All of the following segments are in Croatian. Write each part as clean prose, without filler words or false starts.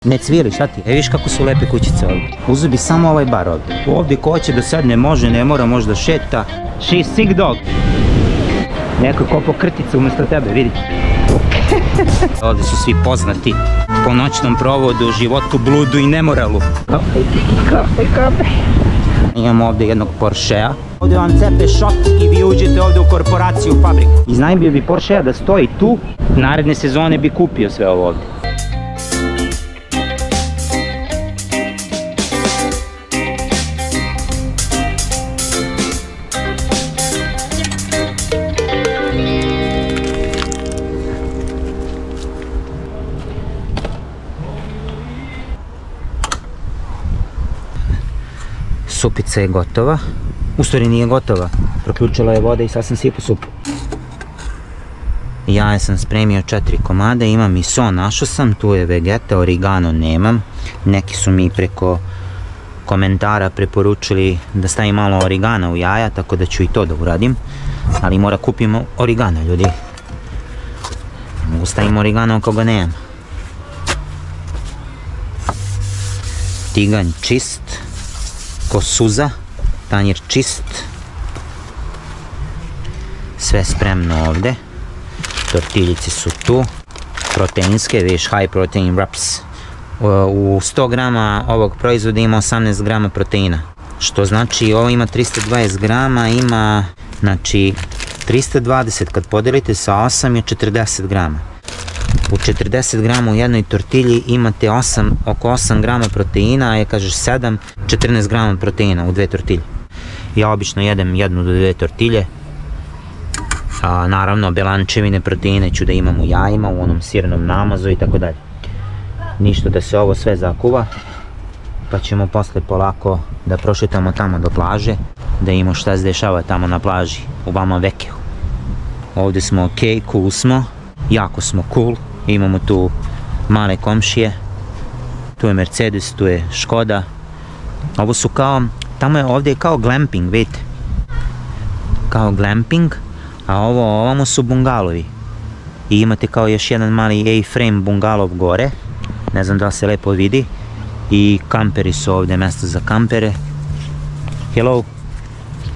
Ne cvili, šta ti? Vidiš kako su lepe kućice ovdje. Uzeo bi samo ovaj bar ovdje. Ovdje ko hoće da sedne može, ne mora možda šeta. She's sick dog. Neko je kopao krtice umjesto tebe, vidi. Ovdje su svi poznati po noćnom provodu, životu, bludu i nemoralu. Kafe. Imamo ovdje jednog Porschea. Ovdje vam cepe šok i vi uđete ovdje u korporaciju, u fabriku. Iznajmio bi Porschea da stoji tu, naredne sezone bi kupio sve ovo ovdje. Supica je gotova. U stvari nije gotova. Proključila je voda i sad sam sipao supu. Jaje sam spremio 4 komada, imam i so, našao sam, tu je vegeta, origano nemam. Neki su mi preko komentara preporučili da stavim malo origana u jaja, tako da ću i to da uradim. Ali mora kupimo origano, ljudi. Mogu stavim origano ako ga nemam. Tiganj čist. Ko suza, tanjir čist, sve spremno ovdje, tortiljice su tu, proteinske, vidiš high protein wraps, u 100 grama ovog proizvoda ima 18 grama proteina, što znači ovo ima 320 grama, ima, znači 320 kad podelite sa 8 je 40 grama. U 40 grama u jednoj tortilji imate oko 8 grama proteina, a je kažeš 7, 14 grama proteina u 2 tortilje. Ja obično jedem 1 do 2 tortilje. Naravno, belančevine proteine ću da imam u jajima, u onom sirnom namazu i tako dalje. Ništa da se ovo sve zakuva, pa ćemo posle polako da prošetamo tamo do plaže, da imamo šta se dešava tamo na plaži, u Bama Vekeu. Ovdje smo ok, cool smo, jako smo cool. Imamo tu male komšije, tu je Mercedes, tu je Škoda. Ovo su kao, ovdje je kao glamping, vidite. Kao glamping, a ovamo su bungalovi. I imate kao još jedan mali A-frame bungalov gore, ne znam da se lepo vidi. I kamperi su ovdje, mjesto za kampere. Hello,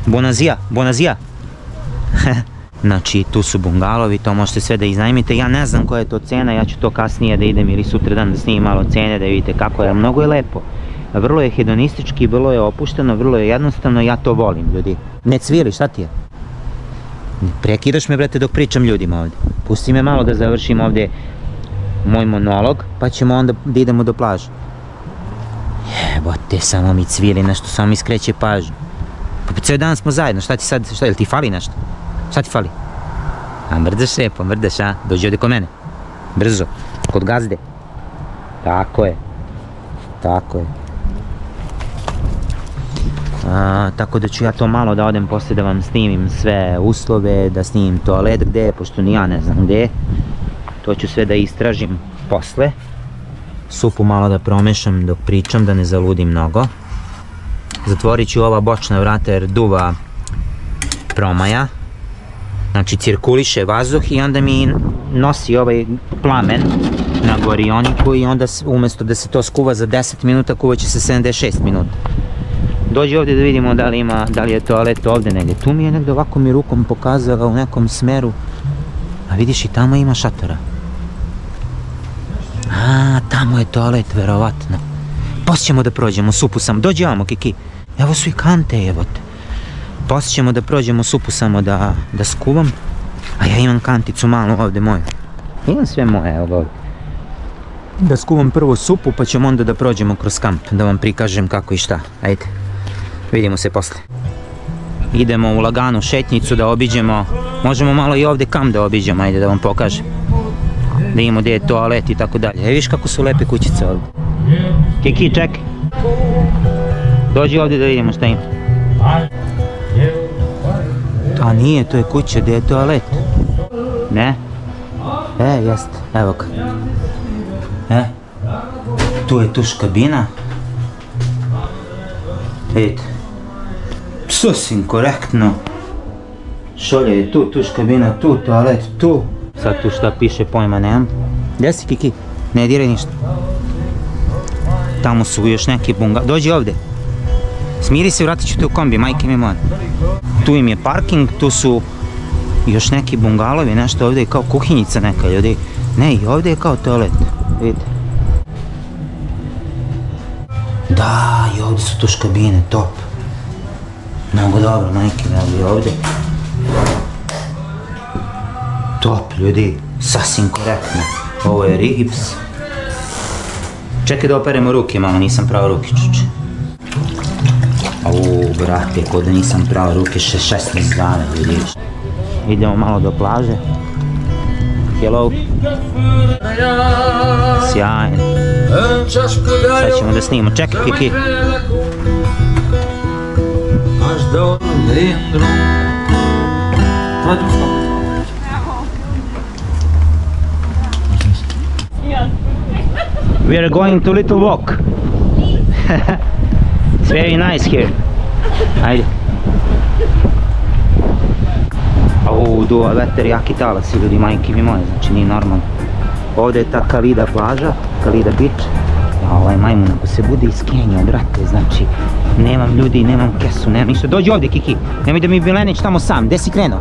bonazija, bonazija. Znači, tu su bungalovi, to možete sve da iznajmite. Ja ne znam koja je to cena, ja ću to kasnije da idem ili sutra dan da snimim malo cene, da vidite kako je. Mnogo je lepo. Vrlo je hedonistički, vrlo je opušteno, vrlo je jednostavno, ja to volim, ljudi. Ne cvili, šta ti je? Prekidaš me, brate, dok pričam ljudima ovdje. Pusti me malo da završim ovdje moj monolog, pa ćemo onda da idemo do plaže. Jebote, samo mi cvili nešto, samo mi skreće pažnju. Pa cijel dan smo zajedno, šta ti sad, šta, jel ti fali nešto? Šta ti fali? A mrdaš se, pomrdaš, a? Dođi ovdje kod mene. Brzo. Kod gazde. Tako je. Tako je. Tako da ću ja to malo da odem poslije da vam snimim sve uslove, da snimim toalet gdje je, pošto ni ja ne znam gdje je. To ću sve da istražim posle. Supu malo da promešam dok pričam, da ne zaludim mnogo. Zatvorit ću ova bočna vrata jer duva promaja. Znači cirkuliše vazduh i onda mi nosi ovaj plamen na gorioniku i onda umjesto da se to skuva za 10 minuta, kuvat će se 76 minuta. Dođi ovdje da vidimo da li je toalet ovdje negdje. Tu mi je negdje ovako mi rukom pokazala u nekom smeru. A vidiš i tamo ima šatora. A, tamo je toalet, verovatno. Poslije ćemo da prođemo, supu sam. Dođi ovamo, Kiki. Evo su i kante, evote. Poslije ćemo da prođemo supu samo da skuvam. A ja imam kanticu malu ovdje moju. Imam sve moje, evo ovdje. Da skuvam prvo supu, pa ćemo onda da prođemo kroz kamp, da vam prikažem kako i šta. Ajde, vidimo se posle. Idemo u laganu šetnicu da obiđemo, možemo malo i ovdje kamp da obiđemo, ajde da vam pokažem. Da imamo gdje je toalet i tako dalje. Vidiš kako su lepe kućice ovdje. Kiki, čekaj. Dođi ovdje da vidimo šta ima. To nije, to je kuća, gdje je toalet. Ne? Jeste, evo ga. Tu je tuš kabina. Vidite. Sasvim korektno. Šolja je tu, tuš kabina tu, toalet tu. Sad tu šta piše pojma nemam. Gdje si, Kiki? Ne diraj ništa. Tamo su još neki bungalovi. Dođi ovdje. Smiri se, vratit ću te u kombi, majke mi moja. Tu im je parking, tu su još neki bungalovi, nešto ovdje je kao kuhinjica neka, ljudi. Ne, i ovdje je kao toalet, vidite. Da, i ovdje su tuš kabine, top. Mnogo dobro, majke mi, evo ovdje. Top, ljudi, sasvim korektno. Ovo je rigips. Čekaj da operemo ruke malo, nisam pravo ruke, čuče. Au, brate, ko da nisam pravo ruke 16 dana, vidiš. Idemo malo do plaže. Hello. Sjajno. Sad ćemo da snimamo. Čekaj, Kiki. We are going to little walk. It's very nice here. Ajde. Au, duva veter, jaki talasi, ljudi, majke mi moje, znači nije normalno. Ovdje je ta Kalida plaža, Kalida beach. A ovaj majmun ako se bude iskenjao, brate, znači nemam ljudi, nemam kesu, nemam ništa. Dođi ovdje, Kiki, nemoj da mi Bilenić tamo sam, gdje si krenuo?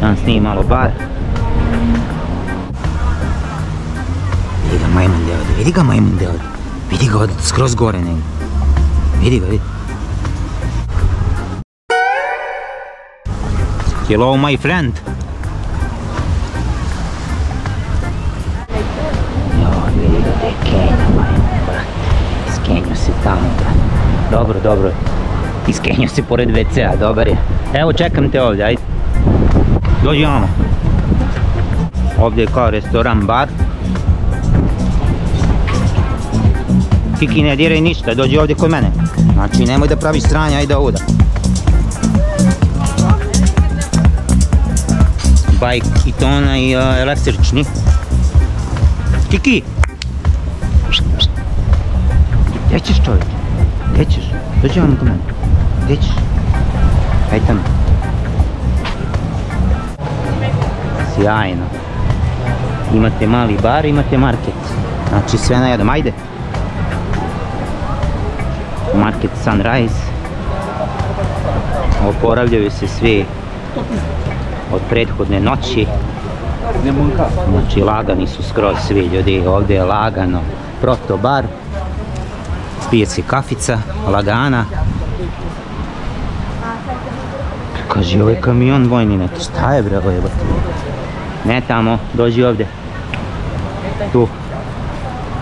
Danas nije malo bar. Vidi ga majmun gdje ovdje, vidi ga majmun gdje ovdje. Vidi ga ovdje, skroz gore negdje. Vidi ga, vidi. Hello, my friend. Joj, vidi ga gdje je Kenja, majmun, brate. Iskenio se tamo, brate. Dobro, dobro. Iskenio se pored WC-a, dobar je. Evo, čekam te ovdje, ajde. Dođi vamo. Ovdje je kao restoran, bar. Kiki, ne diraj ništa, dođi ovdje kod mene. Znači, nemoj da praviš sranja, ajde ovuda. Bajk i to onaj električni. Kiki! Gdje ćeš, čovječe? Gdje ćeš? Dođi vam kod mene. Gdje ćeš? Hajde tamo. Sjajno. Imate mali bar, imate market. Znači sve na jednom, ajde. Market Sunrise. Oporavljaju se svi od prethodne noći. Znači lagani su skroz svi ljudi, ovdje je lagano. Proto bar. Pije se kafica, lagana. Kaži, ovaj kamion vojni neki, šta je bre ovo jebate? Ne tamo, dođi ovdje. Tu.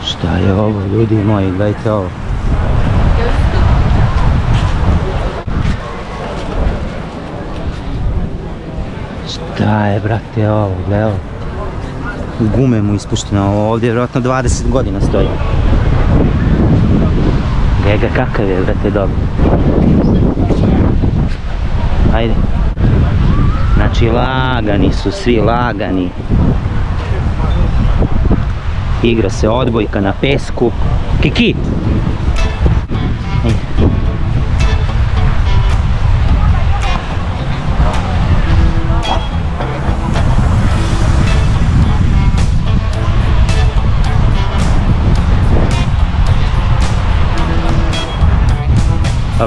Šta je ovo, ljudi moji, gledajte ovo. Šta je, brate, ovo, gledaj ovo. Gume mu ispušteno, ovo ovdje vjerojatno 20 godina stoji. Gledaj ga kakav je, brate, dobro. Ajde. Znači, lagani su, svi lagani. Igra se odbojka na pesku. Kiki!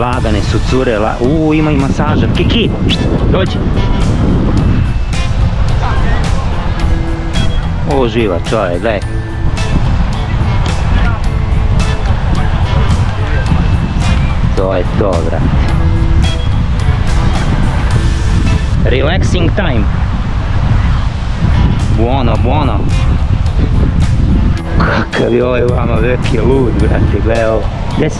Lagane su cure, ima i masažer. Kiki, dođi. O, živa čovjek, gledaj. To je to, brate. Relaxing time. Buono, buono. Kakav je ovaj vama veliki lud, brate, gledaj ovo. Gdje si?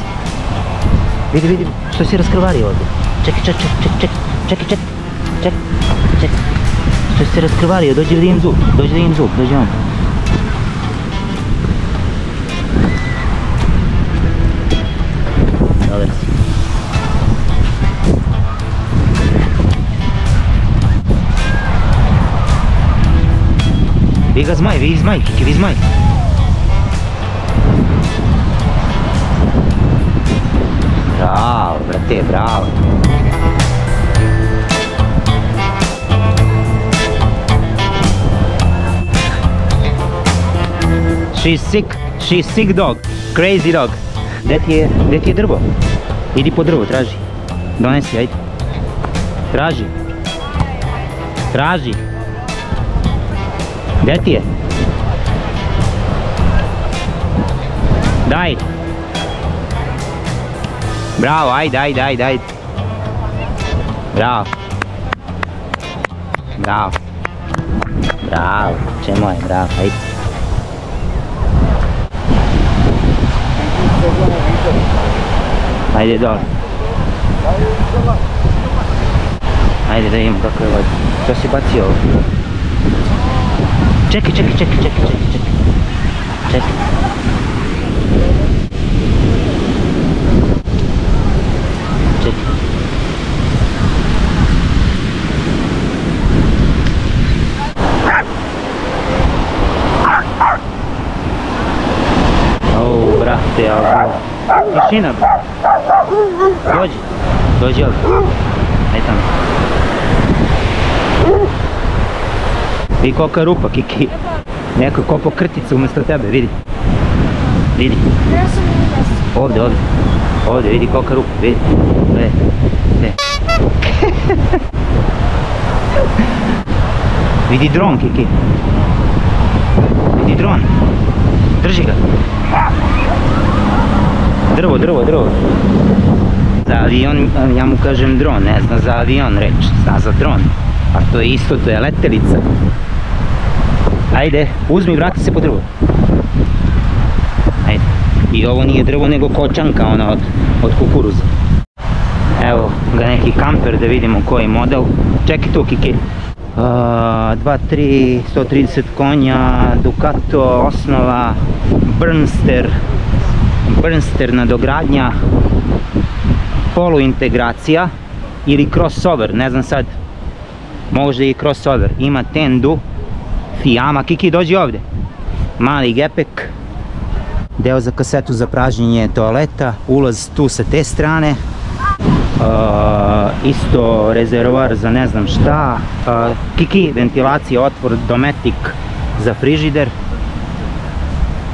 Vidi, vidi, što si raskrvario ovdje? Čekaj. Što si raskrvario, dođi da im zub, dođi on. Dobar si. Vidi ga zmaj, Kiki, vidi zmaj. Bravo, brate, bravo. She's sick dog, crazy dog. Gdje ti je drvo? Idi po drvo, traži. Donesi, ajde. Traži. Traži. Gdje ti je? Daj. Bravo, ajde. Bravo. Bravo, čemu je, bravo, ajde. Ajde dole. Ajde da vidimo kako je voda. Što si bacio ovo? Čekaj. O, brate, ali... Tišina. Dođi ovdje. Ajde tamo. I kolika je rupa, Kiki. Neko je kopao krticu umjesto tebe, vidi. Ovdje, vidi kolika je rupa, vidi. Vidi dron, Kiki. Vidi dron. Drži ga. Drvo. Za avion, ja mu kažem dron, ne zna za avion reći, zna za dron. A to je isto, to je letelica. Ajde, uzmi i vrati se po drvo. Ajde. I ovo nije drvo nego kočanka, ona od kukuruza. Evo ga neki kamper da vidimo koji model. Čekaj tu, Kiki. 2.3, 130 konja, Ducato, osnova, Burnster nadogradnja, poluintegracija ili crossover, ne znam sad, možda i crossover. Ima tendu, fijama, Kiki dođi ovdje, mali gepek, deo za kasetu za pražnjenje toaleta, ulaz tu sa te strane, isto rezervoar za ne znam šta, Kiki ventilacija, otvor Dometic za frižider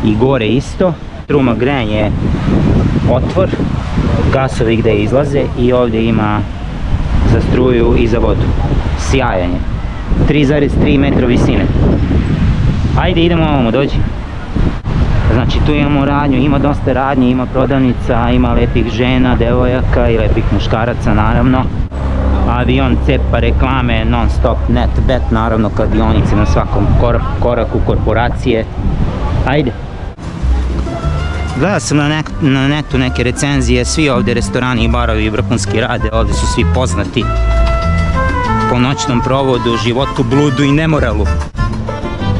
i gore isto, truma grejanje, otvor, gasovi gdje izlaze i ovdje ima za struju i za vodu. Sjajan je. 3,3 metra visine. Ajde idemo ovamo, dođi. Znači tu imamo radnju, ima dosta radnje, ima prodavnica, ima lepih žena, devojaka i lepih muškaraca naravno. Avion cepa reklame, non stop, net, bet, naravno kladionice na svakom koraku korporacije. Ajde. Gledao sam na netu neke recenzije, svi ovdje restorani i barovi vrhunski rade, ovdje su svi poznati po noćnom provodu, životu, bludu i nemoralu.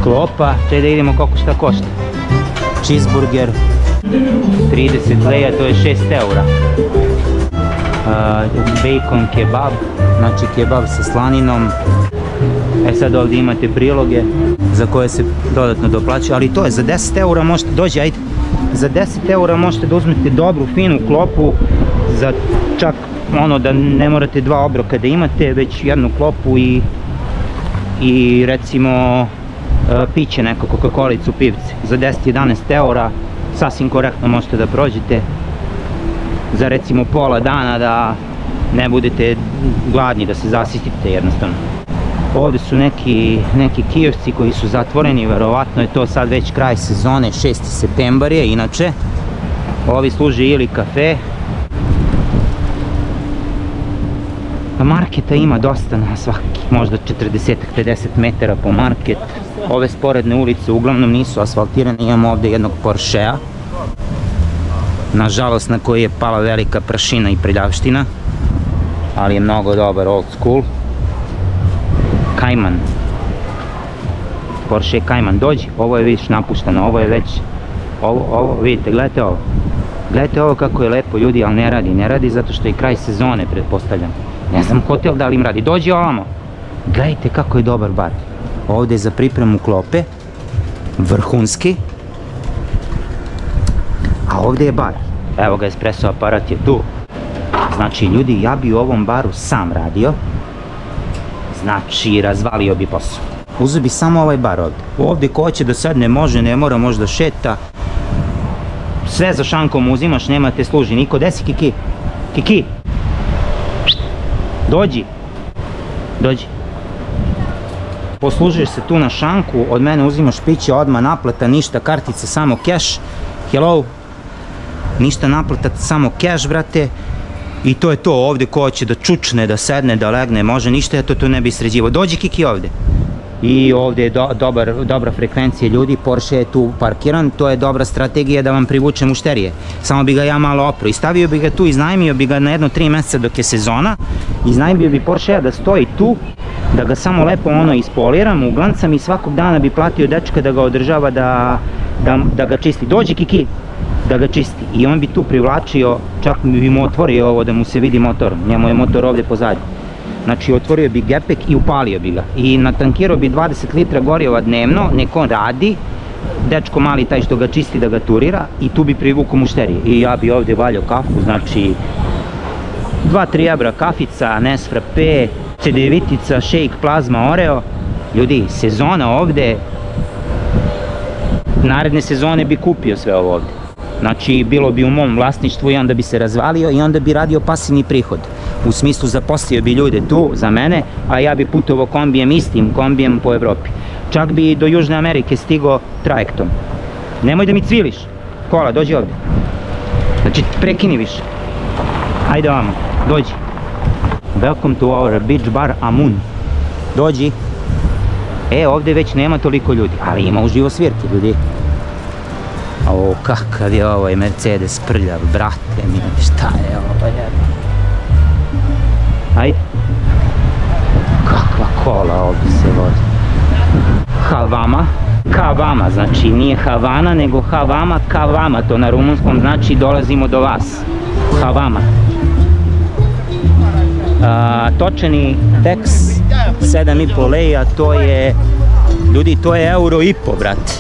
Klopa, čekaj da vidimo koliko šta košta. Cheeseburger, 30 leja, to je 6 eura. Bacon kebab, znači kebab sa slaninom. Sad ovdje imate priloge za koje se dodatno doplaćuje, ali to je za 10 eura možete, dođi, ajde. Za 10 eura možete da uzmete dobru, finu klopu, za čak ono da ne morate 2 obroka da imate, već jednu klopu i recimo piće neko, Coca-Colicu, pivce. Za 10-11 eura sasvim korektno možete da prođete za recimo pola dana da ne budete gladni, da se zasitite jednostavno. Ovdje su neki kiosci koji su zatvoreni, verovatno je to sad već kraj sezone, 6. septembar je inače. Ovi služe ili kafe. Marketa ima dosta na svaki, možda 40-50 metara po market. Ove sporedne ulice uglavnom nisu asfaltirane, imamo ovdje jednog Porschea. Nažalost na koji je pala velika prašina i prljavština, ali je mnogo dobar, old school. Cayman, Porsche Cayman, dođi, ovo je vidiš napušteno, ovo je već, ovo, vidite, gledajte ovo kako je lepo ljudi, ali ne radi zato što je kraj sezone, pretpostavljam, ne znam hotel da li im radi, dođi ovamo, gledajte kako je dobar bar, ovdje je za pripremu klope, vrhunski, a ovdje je bar, evo ga, espresso aparat je tu, znači ljudi, ja bi u ovom baru sam radio, znači razvalio bi posao. Uzeo bi samo ovaj bar ovdje. Ovdje ko će da sad ne može, ne mora možda šeta. Sve za šankom uzimaš, nema te služi niko. Desi Kiki? Kiki? Dođi. Dođi. Poslužiš se tu na šanku, od mene uzimaš piće, odmah naplata, ništa kartice, samo cash. Hello? Ništa naplata, samo cash, brate. I to je to, ovdje ko hoće da čučne, da sedne, da legne, može, ništa ja to tu ne bi sređivo. Dođi Kiki ovdje. I ovdje je dobra frekvencija ljudi, Porsche je tu parkiran, to je dobra strategija da vam privuče mušterije. Samo bi ga ja malo opro i stavio bi ga tu, iznajmio bi ga na jedno 3 mjeseca dok je sezona. Iznajmio bi Porsche da stoji tu, da ga samo lepo ispoliram, uglancam i svakog dana bi platio dečka da ga održava, da ga čisti. Dođi Kiki, da ga čisti. I on bi tu privlačio, čak bi mu otvorio ovo da mu se vidi motor, njemu je motor ovdje pozadnje. Znači otvorio bi gepek i upalio bi ga. I natankirao bi 20 litra goriva dnevno, nek on radi, dečko mali taj što ga čisti da ga turira i tu bi privukao mušterije. I ja bi ovdje valjao kafu, znači 2-3 evra kafica, Nesfrape, cedevitica, shake, plazma, oreo. Ljudi, sezona ovdje, naredne sezone bi kupio sve ovo ovdje. Znači bilo bi u mom vlasništvu i onda bi se razvalio i onda bi radio pasivni prihod. U smislu zaposlio bi ljude tu za mene, a ja bi putovao kombijem, istim kombijem po Evropi. Čak bi do Južne Amerike stigao trajektom. Nemoj da mi cviliš. Kola, dođi ovdje. Znači prekini više. Ajde vamo, dođi. Welcome to our beach bar Amun. Dođi. Ovdje već nema toliko ljudi, ali ima uživo svirke ljudi. O, kakav je ovaj Mercedes prljav, brate mi, šta je ovo jedno? Ajde. Kakva kola ovdje se vozi. Havama, kavama, znači nije Havana nego Havama, kavama, to na rumunskom znači dolazimo do vas. Havama. Točeni teks 7,5 leja, to je, ljudi, to je €1,5, brate.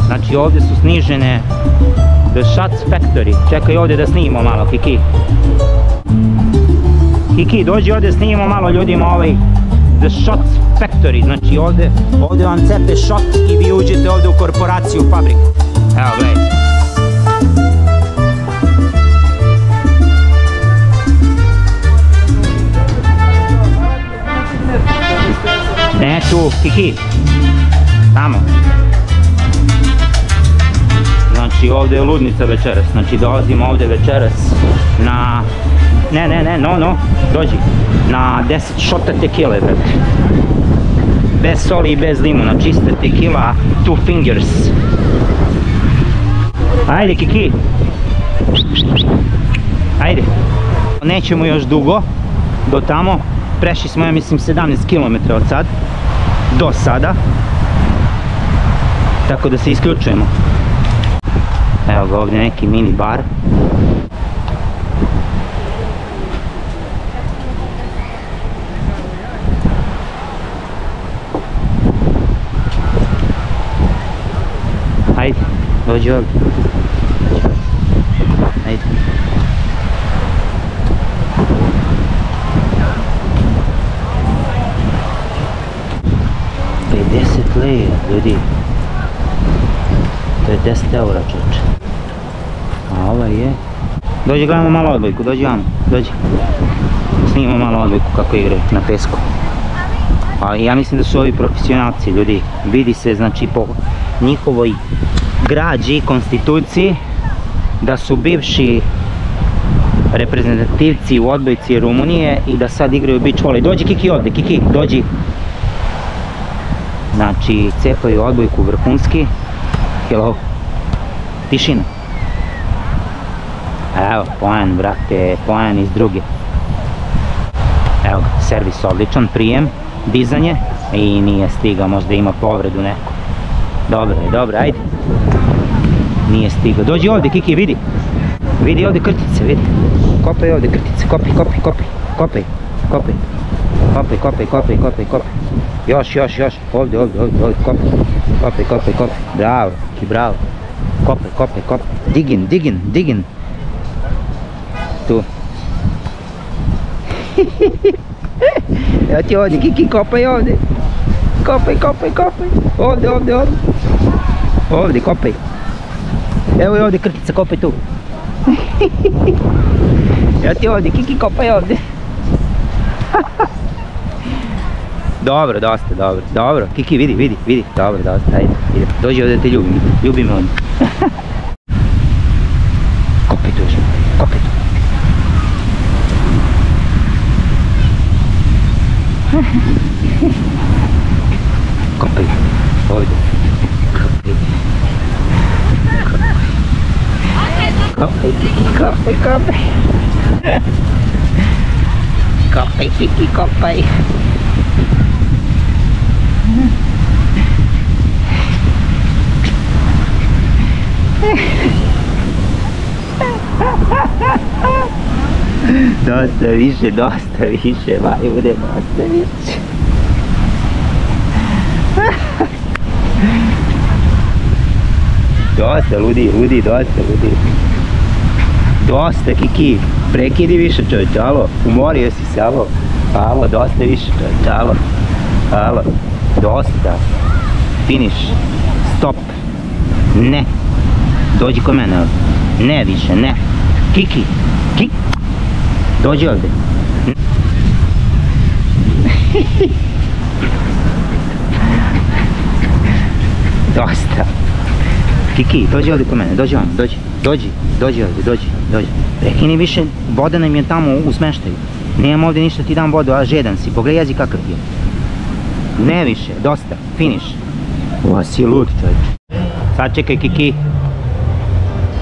Znači ovdje su snižene The Shots Factory. Čekaj ovdje da snimimo malo, Kiki. Kiki, dođi ovdje snimimo malo ljudima ovaj The Shots Factory. Znači ovdje vam cepe shot i vi uđete ovdje u korporaciju, u fabriku. Evo, gledaj. Ne tu, Kiki. Tamo. Znači ovdje je ludnica večeras, znači dolazimo ovdje večeras na, no, dođi, na 10 šota tekile, brate. Bez soli i bez limuna, čista tekila, 2 fingers. Ajde Kiki. Ajde. Nećemo još dugo, do tamo, prešli smo, ja mislim, 17 km od sad, do sada. Tako da se isključujemo. Evo ga ovdje neki mini bar. Ajde, dođi ovdje. Ajde. Leja, ljudi. To je 10 eura, čoče. A ovaj je... Dođi, gledamo malo odbojku, dođi vamo, dođi. Snimamo malo odbojku kako igraju na pesku. A ja mislim da su ovi profesionalci, ljudi. Vidi se, znači, po njihovoj građi i konstituciji da su bivši reprezentativci u odbojci Rumunije i da sad igraju beach volley. Dođi Kiki ovdje, Kiki, dođi. Znači, cepaju odbojku vrhunski. Hello. Tišina. Evo, poen, brate, poen iz druge. Evo ga, servis odličan, prijem, dizanje. I nije stigao, možda ima povredu neku. Dobro, ajde. Nije stigao. Dođi ovdje, Kiki, vidi. Vidi ovdje krtice, vidi. Kopaj ovdje krtice, kopaj. Kopaj. Još, ovdje, kopaj. Bravo. Kopaj. Digin. Tu. Evo ti ovdje, Kiki, kopaj ovdje. Kopaj. Ovdje. Ovdje, kopaj. Evo je ovdje krtica, kopaj tu. Evo ti ovdje, Kiki, kopaj ovdje. Dobro, dosta, dobro, dobro. Kiki, vidi, dobro, dosta, ajde, idem. Dođi ovdje da te ljubim ovdje. Kopaj tu još, kopaj tu. Kopaj, ovdje. Kopaj, Kiki, kopaj. Kopaj, Kiki, kopaj. Dosta više, majmune, dosta više. Dosta, ludi, dosta, ludi. Dosta, Kiki, prekidi više čovječe, alo, umorio si se, alo, dosta više čovječe, alo, dosta, finish, stop, ne, dođi kod mene ovdje, ne više, ne, Kiki, dođi ovdje. Dosta. Kiki, dođi ovdje kod mene, dođi ovdje. Prekini više, voda nam je tamo u smeštaju. Nemam ovdje ništa ti dam vodu, a žedan si, pogledaj jezik kakav ti je. Ne više, dosta, finish. Ovo si lud čovječ. Sad čekaj Kiki.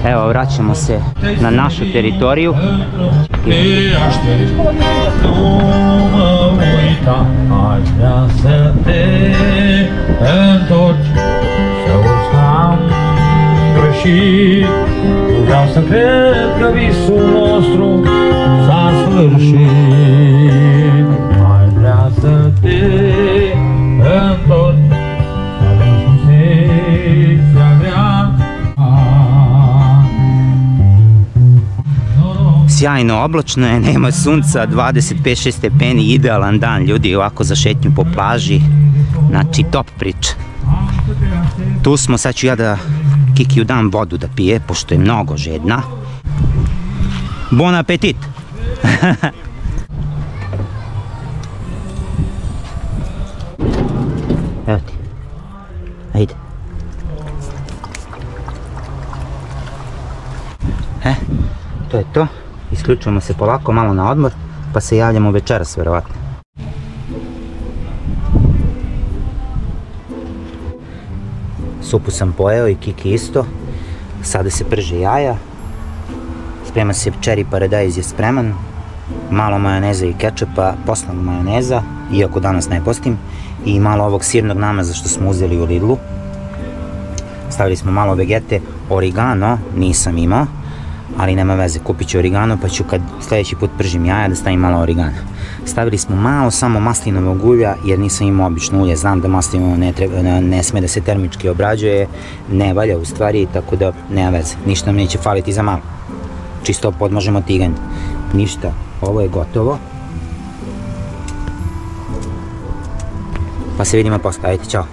Evo, vraćamo se na našu teritoriju. Vreau să cred că visul nostru s-a sfârșit. Mai vrea să te întorci, să răspunzi grea. Sjajno, oblačno je, nema sunca, 25-6 stepeni, idealan dan ljudi ovako za šetnju po plaži. Znači top priča. Tu smo, sad ću ja da Kikiju dam vodu da pije, pošto je mnogo žedna. Bon apetit! Evo ti. Ajde. To je to. Isključujemo se polako, malo na odmor, pa se javljamo večeras, verovatno. Supu sam pojeo i Kiki isto. Sada se prže jaja. Sprema se čeri paradajz je spreman. Malo majoneza i kečapa, poslano majoneza, iako danas ne postim. I malo ovog sirnog namaza što smo uzeli u Lidlu. Stavili smo malo vegete, origano nisam imao, ali nema veze, kupit ću origano pa ću kad sljedeći put pržim jaja da stavim malo origana. Stavili smo malo samo maslinovog ulja jer nisam imao obično ulje, znam da maslinovo ne sme da se termički obrađuje, ne valja u stvari, tako da nema veze, ništa nam neće faliti za malo. Čisto podmažemo tiganj. Ništa, ovo je gotovo. Pa se vidimo posle, ajde, čao.